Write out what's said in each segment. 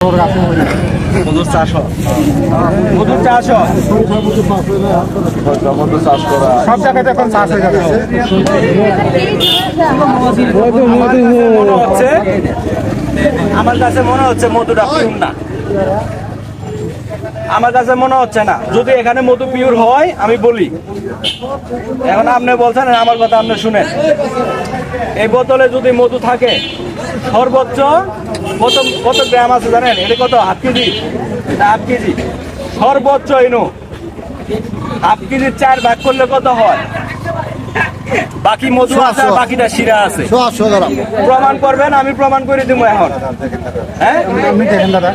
মধুর চাষ হয়, মধুর চাষ হয় মধুর চাষ করা সব জায়গাতে এখন চাষ হয়ে যাবে। মনে হচ্ছে আমার কাছে মনে হচ্ছে মধুটা পিওর না, আমার কাছে মনে হচ্ছে না। যদি এখানে মধু পিওর হয় আমি বলি, এখন আপনি বলছেন আমার কথা আপনি শুনেন। এই বোতলে যদি মধু থাকে সর্বোচ্চ কত কত গ্রাম আছে জানেন? এটা কত? হাফ কেজি, হাফ কেজি সর্বোচ্চ এনো হাফ কেজির 4 ভাগ করলে কত হয়? বাকি মধু আছে, বাকিটা শিরা আছে। প্রমাণ করবেন? আমি প্রমাণ করে দিব এখন। হ্যাঁ, আপনি দেখেন দাদা,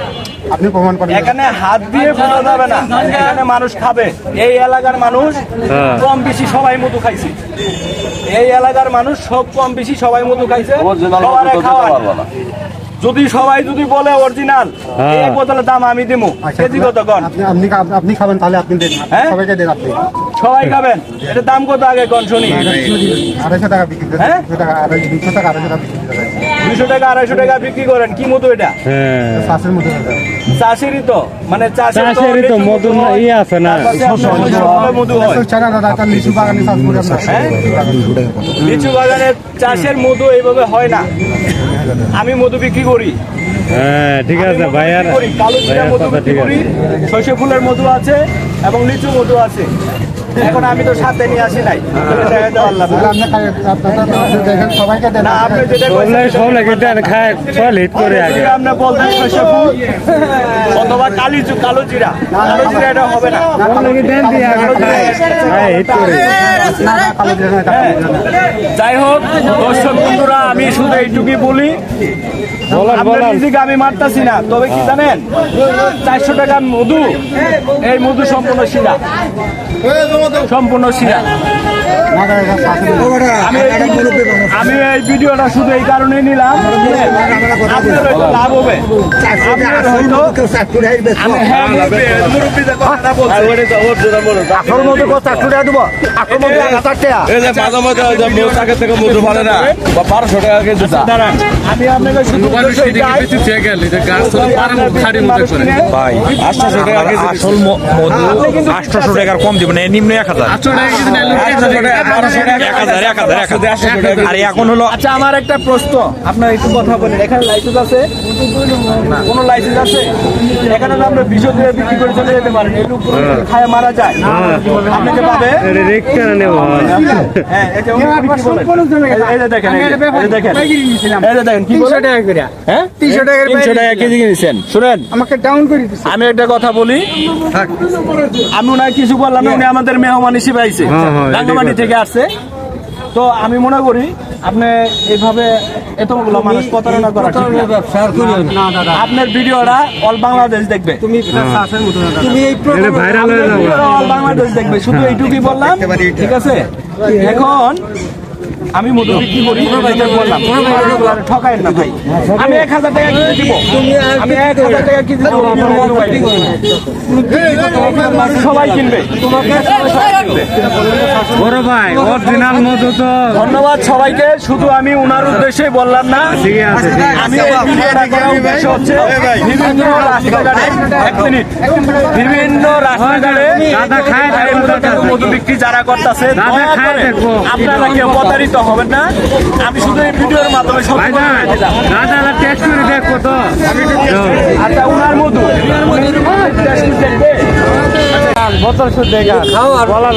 আপনি প্রমাণ করেন। এখানে হাত দিয়ে ফোলা যাবে না, এখানে মানুষ খাবে। এই এলাকার মানুষ কম বেশি সবাই মধু খাইছে, এই এলাকার মানুষ সব কম বেশি সবাই মধু খাইছে। সবারে খাওয়া যদি সবাই যদি বলে অরিজিনাল, এই বোতলের দাম আমি দিব কেজি কত? কোন আপনি খাবেন তাহলে আপনি দেন, সবাইকে দেন। আপনি সবাই খাবেন, এটা দাম কত আগে কোন শুনি? 250 টাকা বিক্রি করেন, 200 টাকা 250 টাকা 250 টাকা বিক্রি করেন, 200 টাকা 250 টাকা বিক্রি করেন। কি মধু এটা? চাষের মতো চাষেরই তো, মানে চাষের তো মধু ই আছে না, মধু হয়। দাদা একটা লিচু বাগানে চাষ করে লিচু বাগানের চাষের মধু এইভাবে হয় না। আমি মধু বিক্রি করি। হ্যাঁ ঠিক আছে ভাইয়ার, কালো জিরা মধু বিক্রি করি, শস্য ফুলের মধু আছে এবং লিচু মধু আছে। এখন আমি তো সাথে নিয়ে আসি নাই, দেখেন সবাইকে দেন। না আপনি যেটা সব লাগে দেন, খায় সব হিট করে আগে। আপনি বলতেন শস্য ফুল অথবা কালো জিরা, কালো জিরা এটা হবে না। হিট করে যাই হোক দর্শক বন্ধুরা, আমি শুধু এইটুকুই বলি, আপনার নিজেকে আমি মারতাছি না। তবে কি জানেন, 400 টাকার মধু, এই মধু সম্পূর্ণ শিরা, সম্পূর্ণ শিরা। আমি এই ভিডিওটা শুধু এই কারণে নিলাম, আপনার হয়তো লাভ হবে, আপনার হয়তো আমি আপনাকে শুধু আসল মধু 800 টাকার কম দিবেন, নিম্ন 1000 আর এখন হলো। আচ্ছা, আমার একটা প্রশ্ন, আপনার একটু কথা বলেন। এখানে লাইসেন্স আছে? কোনো লাইসেন্স আছে? এখানে তো আমরা বিষয় দিয়ে বিক্রি করে চলে যেতে পারেন, এই লোক খায় মারা যায়, আপনাকে পাবে। হ্যাঁ, এটা এই যে দেখেন, এই যে দেখেন, এই যে দেখেন কি বলে, 300 টাকা করে। হ্যাঁ, 300 টাকা কেজি কিনেছেন। শুনেন, আমাকে ডাউন করে দিচ্ছেন। আমি একটা কথা বলি, আমি ওনাকে কিছু বললাম না, উনি আমাদের মেহমান হিসেবে আইছে, রাঙ্গামাটি থেকে আসছে। তো আমি মনে করি আপনি এইভাবে এতগুলো মানুষ প্রতারণা করা ঠিক না। আপনার ভিডিওটা অল বাংলাদেশ দেখবে, তুমি অল বাংলাদেশ দেখবে। শুধু এইটুকুই বললাম, ঠিক আছে? এখন আমি মধু বিক্রি করি, বললাম ঠকায় না ভাই। আমি 1000 টাকা কেজি দিব, আমি 1000 টাকা কেজি দিব, সবাই কিনবে, বড় ভাই অরিজিনাল মধু তো। ধন্যবাদ সবাইকে। শুধু আমি উনার উদ্দেশ্যে বললাম না, আমি এই ভিডিওটা করার উদ্দেশ্য হচ্ছে বিভিন্ন রাস্তাঘাটে, এক মিনিট, বিভিন্ন রাস্তাঘাটে মধু বিক্রি যারা করতেছে, আপনারা কেউ প্রতারিত হবেন না। আমি শুধু এই ভিডিওর মাধ্যমে সব টেস্ট করে দেখবো তো। আচ্ছা, উনার মধু টেস্ট দেখবে, বোতল শুদ্ধ বলা